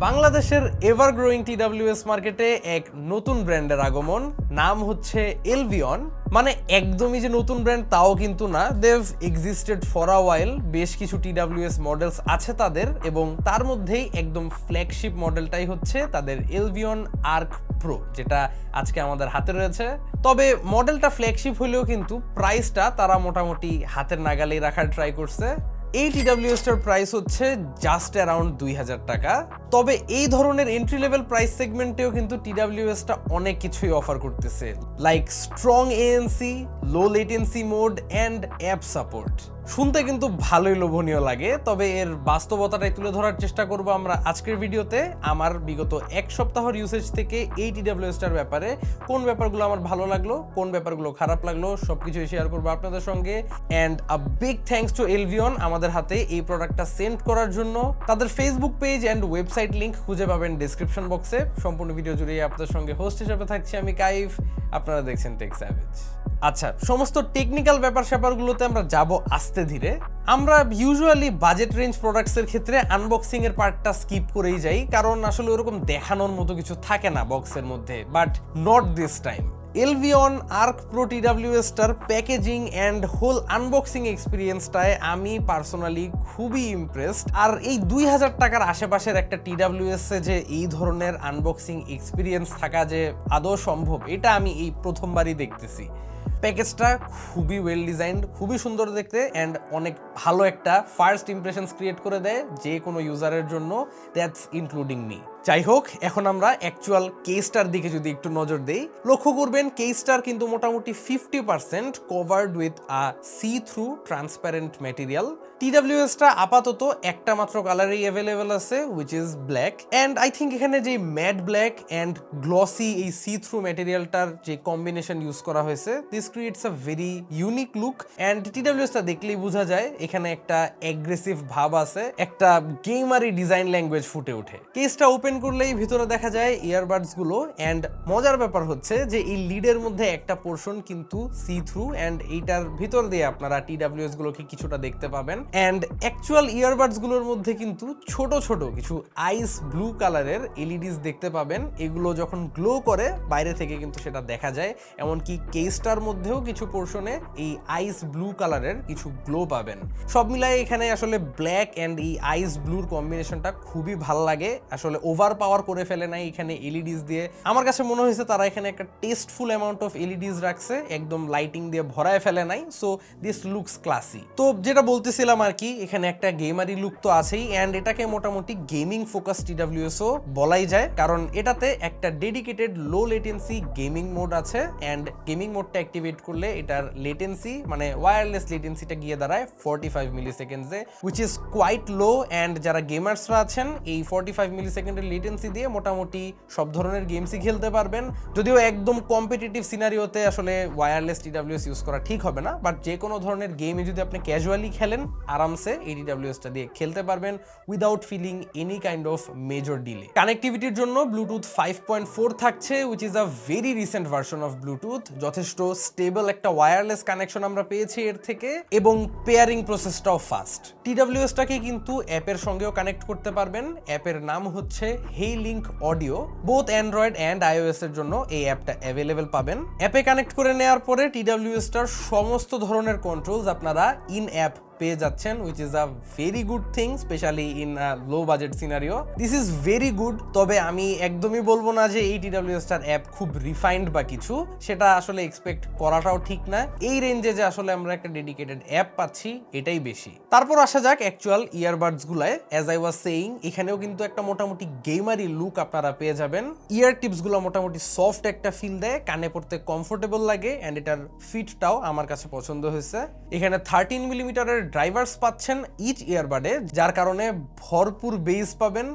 বাংলাদেশের ever growing TWS মার্কেটে এক নতুন ব্র্যান্ডের আগমন, নাম হচ্ছে এলভিয়ন। মানে একদমই যে নতুন ব্র্যান্ড তাও কিন্তু না, দেভ এক্সিস্টেড ফর আ ওয়াইল। বেশ কিছু টিডাব্লিউএস মডেলস আছে তাদের, এবং তার মধ্যেই একদম ফ্ল্যাগশিপ মডেলটাই হচ্ছে তাদের এলভিয়ন আর্ক প্রো, যেটা আজকে আমাদের হাতে রয়েছে। তবে মডেলটা ফ্ল্যাগশিপ হলেও কিন্তু প্রাইসটা তারা মোটামুটি হাতের নাগালেই রাখার ট্রাই করছে। এই টিডাব্লিউএসটার প্রাইস হচ্ছে জাস্ট অ্যারাউন্ড 2000 টাকা। তবে এই ধরনের এন্ট্রি লেভেল প্রাইস সেগমেন্টেও কিন্তু টিডাব্লিউএসটা অনেক কিছুই অফার করতেছে, like strong ANC, low latency mode and app support. শুনতে কিন্তু ভালোই লোভনীয় লাগে, তবে এর বাস্তবতাটাই তুলে ধরার চেষ্টা করব আমরা আজকের ভিডিওতে। আমার বিগত এক সপ্তাহের ইউসেজ থেকে এই টিডাব্লিউএসটার ব্যাপারে কোন ব্যাপারগুলো আমার ভালো লাগলো, কোন ব্যাপারগুলো খারাপ লাগলো, সবকিছুই শেয়ার করবো আপনাদের সঙ্গে। And a big thanks to Elvion আমাদের হাতে এই প্রোডাক্টটা সেন্ড করার জন্য। তাদের Facebook page and website link খুঁজে পাবেন ডেসক্রিপশন বক্সে। সম্পূর্ণ ভিডিও জুড়ে আপনাদের সঙ্গে হোস্ট হিসেবে থাকছি আমি কাইফ, আপনারা দেখছেন টেক স্যাভেজ। আচ্ছা, সমস্ত টেকনিক্যাল ব্যাপার স্যাপারগুলোতে আমরা যাব আস্তে ধীরে। আমরা ইউজুয়ালি বাজেট রেঞ্জ প্রোডাক্টসের ক্ষেত্রে আনবক্সিং এর পার্টটা স্কিপ করেই যাই, কারণ আসলে ওরকম দেখানোর মতো কিছু থাকে না বক্সের মধ্যে। But not this time. Elvion Arc Pro টিডাব্লিউএসটার প্যাকেজিং অ্যান্ড হোল আনবক্সিং এক্সপিরিয়েন্সটায় আমি পার্সোনালি খুবই ইমপ্রেসড। আর এই 2000 টাকার আশেপাশের একটা টিডাব্লিউএসে যে এই ধরনের আনবক্সিং এক্সপিরিয়েন্স থাকা যে আদৌ সম্ভব, এটা আমি এই প্রথমবারই দেখতেছি। প্যাকেজটা খুবই ওয়েল ডিজাইনড, খুবই সুন্দর দেখতে, অ্যান্ড অনেক ভালো একটা ফার্স্ট ইমপ্রেশনস ক্রিয়েট করে দেয় যে কোনো ইউজারের জন্য, দ্যাটস ইনক্লুডিং মি। যাই হোক, এখন আমরা অ্যাকচুয়াল কেসটার দিকে যদি একটু নজর দেই, লক্ষ্য করবেন কেসটার কিন্তু মোটামুটি 50% covered with a see through transparent material. টিডাব্লিউএসটা আপাতত একটা মাত্র কালারেই অ্যাভেলেবেল আছে, which is black. And I think এখানে যে ম্যাট ব্ল্যাক অ্যান্ড গ্লসি এই সি থ্রু ম্যাটেরিয়ালটার যে কম্বিনেশন ইউজ করা হয়েছে, this creates a very unique look. And টিডাব্লিউএসটা দেখলেই বোঝা যায় এখানে একটা অ্যাগ্রেসিভ ভাব আছে, একটা গেমারি ডিজাইন ল্যাঙ্গুয়েজ ফুটে ওঠে। কেসটা ওপেন করলেই ভিতরে দেখা যায় ইয়ারবাডস গুলো। অ্যান্ড মজার ব্যাপার হচ্ছে যে এই লিডের মধ্যে একটা পোর্শন কিন্তু সি থ্রু, অ্যান্ড এইটার ভিতর দিয়ে আপনারা টিডাব্লিউএস গুলোকে কিছুটা দেখতে পাবেন। অ্যান্ড অ্যাকচুয়াল ইয়ারবাডস গুলোর মধ্যে কিন্তু ছোট ছোট কিছু আইস ব্লু কালারের এলইডিস দেখতে পাবেন। এগুলো যখন গ্লো করে বাইরে থেকে কিন্তু সেটা দেখা যায়। এমনকি কেসটার মধ্যেও কিছু পোর্শনে এই আইস ব্লু কালারের কিছু গ্লো পাবেন। সব মিলাই এখানে আসলে ব্ল্যাক অ্যান্ড এই আইস ব্লুর কম্বিনেশনটা খুবই ভালো লাগে। আসলে ওভার পাওয়ার করে ফেলে নাই এখানে এলইডিস দিয়ে। আমার কাছে মনে হয়েছে তারা এখানে একটা টেস্টফুল অ্যামাউন্ট অফ এলইডিস রাখছে, একদম লাইটিং দিয়ে ভরায় ফেলে নাই। So this looks classy. তো যেটা বলতেছিলাম আর কি, এখানে একটা গেমারি লুক তো আছেই, অ্যান্ড এটাকে মোটামুটি গেমিং ফোকাস টিডাব্লিউএসও বলাই যায়, কারণ এটাতে একটা dedicated low latency gaming mode আছে। অ্যান্ড গেমিং মোডটা অ্যাক্টিভেট করলে এটার লেটেন্সি মানে ওয়্যারলেস লেটেন্সিটা গিয়ে দাঁড়ায় 45 মিলি সেকেন্ডসে, which is quite low. And যারা গেমার্সরা আছেন এই 45 মিলি সেকেন্ডের লেটেন্সি দিয়ে মোটামুটি সব ধরনের গেমসই খেলতে পারবেন। যদিও একদম কম্পিটিটিভ সিনারিওতে আসলে ওয়্যারলেস টিডাব্লিউএস ইউজ করা ঠিক হবে না, বাট যে কোনো ধরনের গেমই যদি আপনি ক্যাজুয়ালি খেলেন, আরামসে এই টিডাব্লিউএসটা দিয়ে খেলতে পারবেন without feeling any kind of major delay. কানেক্টিভিটির জন্য ব্লুটুথ 5.4 থাকছে, which is a very recent version of Bluetooth. যথেষ্ট স্টেবল একটা ওয়্যারলেস কানেকশন আমরা পেয়েছি এর থেকে, এবং পেয়ারিং প্রসেসটাও ফাস্ট। টিডাব্লিউএসটাকে কিন্তু অ্যাপের সঙ্গেও কানেক্ট করতে পারবেন। অ্যাপের নাম হচ্ছে Hey Link Audio. Both Android and iOS এর জন্য এই অ্যাপটা অ্যাভেলেবেল পাবেন। অ্যাপে কানেক্ট করে নেওয়ার পরে টিডাব্লিউএসটার সমস্ত ধরনের কন্ট্রোলস আপনারা ইন অ্যাপ পেয়ে যাচ্ছেন, which is a very good thing, specially in low budget scenario. This is very good. তবে আমি একদমই বলবো না যে এই টিডাব্লিউএসটার অ্যাপ খুব রিফাইন্ড বা কিছু, সেটা আসলে এক্সপেক্ট করাটাও ঠিক না। এই রেঞ্জে যে আসলে আমরা একটা ডেডিকেটেড অ্যাপ পাচ্ছি, এটাই বেশি। তারপর আসা যাক অ্যাকচুয়াল ইয়ারবাডস গুলায়। অ্যাজ আই ওয়াজ সেইং, এখানেও কিন্তু একটা মোটামুটি গেমারি লুক আপনারা পেয়ে যাবেন। ইয়ার টিপস গুলো মোটামুটি সফট একটা ফিল দেয়, কানে পড়তে কমফোর্টেবল লাগে, অ্যান্ড এটার ফিটটাও আমার কাছে পছন্দ হয়েছে। এখানে 13 মিলিমিটারের ড্রাইভার্স পাচ্ছেন ইচ ইয়ারবাডে, যার কারণে ভরপুর বেস পাবেন।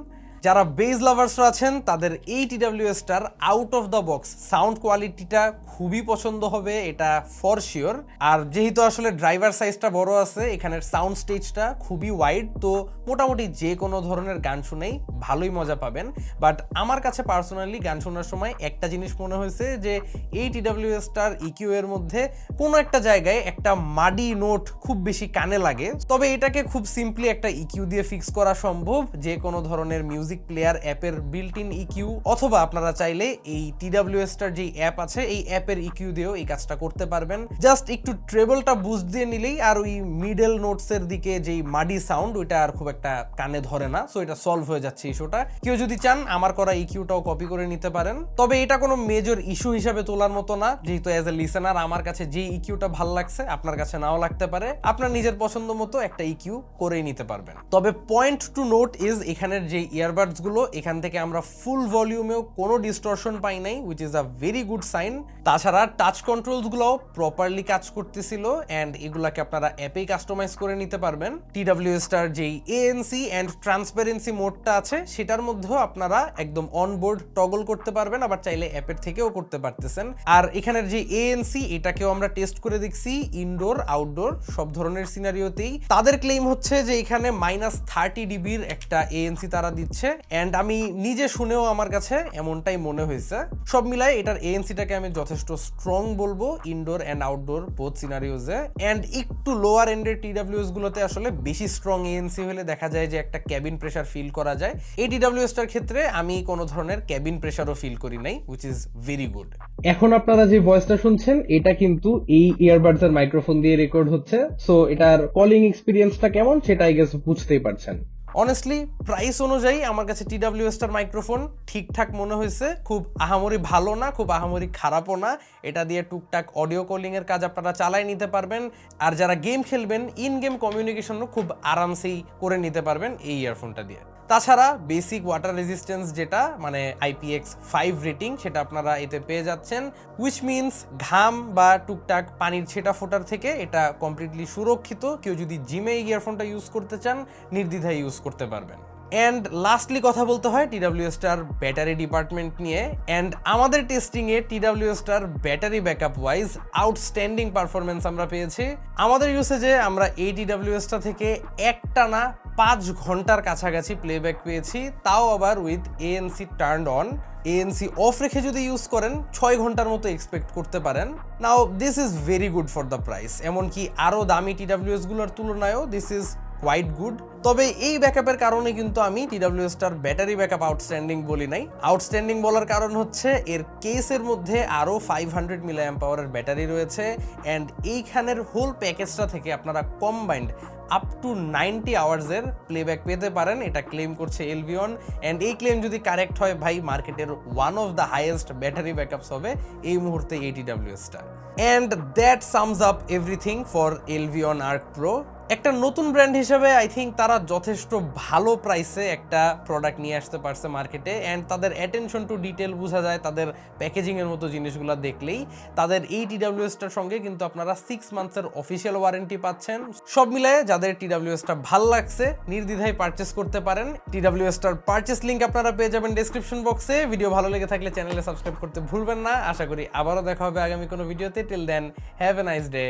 যারা বেজ লাভার্সরা আছেন তাদের এই টিডাব্লিউএসটার out of the box sound কোয়ালিটিটা খুবই পছন্দ হবে, এটা ফর শিওর। আর যেহেতু আসলে ড্রাইভার সাইজটা বড় আছে, এখানের সাউন্ড স্টেজটা খুবই ওয়াইড, তো মোটামুটি যে কোনো ধরনের গান শুনেই ভালোই মজা পাবেন। বাট আমার কাছে পার্সোনালি গান শোনার সময় একটা জিনিস মনে হয়েছে যে এই টিডাব্লিউএসটার ইকিউ এর মধ্যে কোনো একটা জায়গায় একটা মাডি নোট খুব বেশি কানে লাগে। তবে এটাকে খুব সিম্পলি একটা ইকিউ দিয়ে ফিক্স করা সম্ভব। যে কোনো ধরনের মিউজিক মিউজিক প্লেয়ার অ্যাপের বিল্ট ইন ইকিউ, অথবা আপনারা চাইলে এই TWS টার যে অ্যাপ আছে এই অ্যাপের ইকিউ দিয়েও এই কাজটা করতে পারবেন। জাস্ট একটু ট্রেবলটা বুস্ট দিয়ে নিলেই আর ওই মিডল নোটসের দিকে যেই মাডি সাউন্ড ওইটা আর খুব একটা কানে ধরে না, সো এটা সলভ হয়ে যাচ্ছে ইস্যুটা। কেউ যদি চান আমার করা ইকিউটাও কপি করে নিতে পারেন, তবে এটা কোনো মেজর ইস্যু হিসাবে তোলার মতো না, যেহেতু অ্যাজ এ লিসেনার আমার কাছে যে ইকিউটা ভালো লাগছে আপনার কাছে নাও লাগতে পারে, আপনার নিজের পছন্দ মতো একটা ইকিউ করেই নিতে পারবেন। তবে পয়েন্ট টু নোট ইজ এখানের যে ইয়ারবাডস গুলো এখান থেকে আমরা ফুল ভলিউমেও কোনো ডিস্টরশন পাই নাই, which is a very good sign. তাছাড়া টাচ কন্ট্রোলস গুলো প্রপারলি কাজ করতেছিল এন্ড এগুলাকে আপনারা অ্যাপেই কাস্টমাইজ করে নিতে পারবেন। TWS টার যেই ANC এন্ড ট্রান্সপারেন্সি মোডটা আছে সেটার মধ্যেও আপনারা একদম অনবোর্ড টগল করতে পারবেন, আবার চাইলে অ্যাপের থেকেও করতে পারতেছেন। আর এখানের যে ANC এটাকেও আমরা টেস্ট করে দেখছি ইনডোর আউটডোর সব ধরনের সিনারিওতেই। তাদের ক্লেম হচ্ছে যে এখানে -30 ডিবির একটা ANC তারা দিচ্ছে এন্ড আমি নিজে শুনেও আমার কাছে এমনটাই মনে হয়েছে। সব মিলায় এটার ANCটাকে আমি যথেষ্ট স্ট্রং বলবো ইনডোর এন্ড আউটডোর বোথ সিনারিওজে। এন্ড একটু লোয়ার এন্ডের TWS গুলোতে আসলে বেশি স্ট্রং ANC হলে দেখা যায় যে একটা ক্যাবিন প্রেসার ফিল করা যায়। এই TWS টার ক্ষেত্রে আমি কোনো ধরনের ক্যাবিন প্রেসারও ফিল করি নাই, উইচ ইজ ভেরি গুড। এখন আপনারা যে ভয়েসটা শুনছেন এটা কিন্তু এই ইয়ারবাডস এর মাইক্রোফোন দিয়ে রেকর্ড হচ্ছে, সো এটার কলিং এক্সপিরিয়েন্সটা কেমন সেটা আই গেস বুঝতেই পারছেন। অনেস্টলি প্রাইস অনুযায়ী আমার কাছে TWS টার মাইক্রোফোন ঠিকঠাক মনে হয়েছে, খুব আহামরি ভালো না, খুব আহামরি খারাপও না। এটা দিয়ে টুকটাক অডিও কলিং এর কাজ আপনারা চালাই নিতে পারবেন, আর যারা গেম খেলবেন ইন গেম কমিউনিকেশনও খুব আরামসেই করে নিতে পারবেন এই ইয়ারফোনটা দিয়ে। তাছাড়া বেসিক ওয়াটার রেজিস্ট্যান্স যেটা মানে IPX5 রেটিং সেটা আপনারা এতে পেয়ে যাচ্ছেন, উইচ মিনস ঘাম বা টুকটাক পানির ছেটা ফোটার থেকে এটা কমপ্লিটলি সুরক্ষিত। কেউ যদি জিমে এই ইয়ারফোনটা ইউজ করতে চান নির্দ্বিধায় ইউজ করতে পারবেন। অ্যান্ড লাস্টলি কথা বলতে হয় TWS টার ব্যাটারি ডিপার্টমেন্ট নিয়ে। অ্যান্ড আমাদের টেস্টিংয়ে TWS টার battery backup wise outstanding performance আমরা পেয়েছি। আমাদের ইউসেজে আমরা এই TWS টা থেকে একটানা 5 ঘন্টার কাছাকাছি প্লেব্যাক পেয়েছি, তাও আবার with ANC turned on. ANC of রেখে যদি ইউজ করেন 6 ঘন্টার মতো এক্সপেক্ট করতে পারেন। Now this is very good for the price, এমনকি আরও দামি TWS গুলোর তুলনায়ও দিস ইজ কোয়াইট গুড। তবে এই ব্যাকআপের কারণে কিন্তু আমি TWS টার ব্যাটারি ব্যাকআপ আউটস্ট্যান্ডিং বলি নাই। আউটস্ট্যান্ডিং বলার কারণ হচ্ছে এর কেসের মধ্যে আরও 500 mAh এর ব্যাটারি রয়েছে অ্যান্ড এইখানের হোল প্যাকেজটা থেকে আপনারা কম্বাইন্ড আপ টু 90 আওয়ার্সের প্লেব্যাক পেতে পারেন, এটা ক্লেম করছে এলভিয়ন। অ্যান্ড এই ক্লেম যদি কারেক্ট হয় ভাই মার্কেটের one of the highest battery backups হবে এই মুহূর্তে এই TWS টা। And that sums up everything for Elvion Arc Pro. একটা নতুন ব্র্যান্ড হিসেবে আই থিঙ্ক তারা যথেষ্ট ভালো প্রাইসে একটা প্রোডাক্ট নিয়ে আসতে পারছে মার্কেটে। অ্যান্ড তাদের অ্যাটেনশন টু ডিটেল বোঝা যায় তাদের প্যাকেজিংয়ের মতো জিনিসগুলো দেখলেই। তাদের এই TWS টার সঙ্গে কিন্তু আপনারা 6 মান্থসের অফিসিয়াল ওয়ারেন্টি পাচ্ছেন। সব মিলায়ে যাদের TWS টা ভাল লাগছে নির্দ্বিধায় পারচেস করতে পারেন। TWS টার পারচেস লিঙ্ক আপনারা পেয়ে যাবেন ডেসক্রিপশন বক্সে। ভিডিও ভালো লেগে থাকলে চ্যানেলে সাবস্ক্রাইব করতে ভুলবেন না। আশা করি আবারও দেখা হবে আগামী কোনো ভিডিওতে। Till then have a nice day,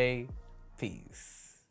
piece.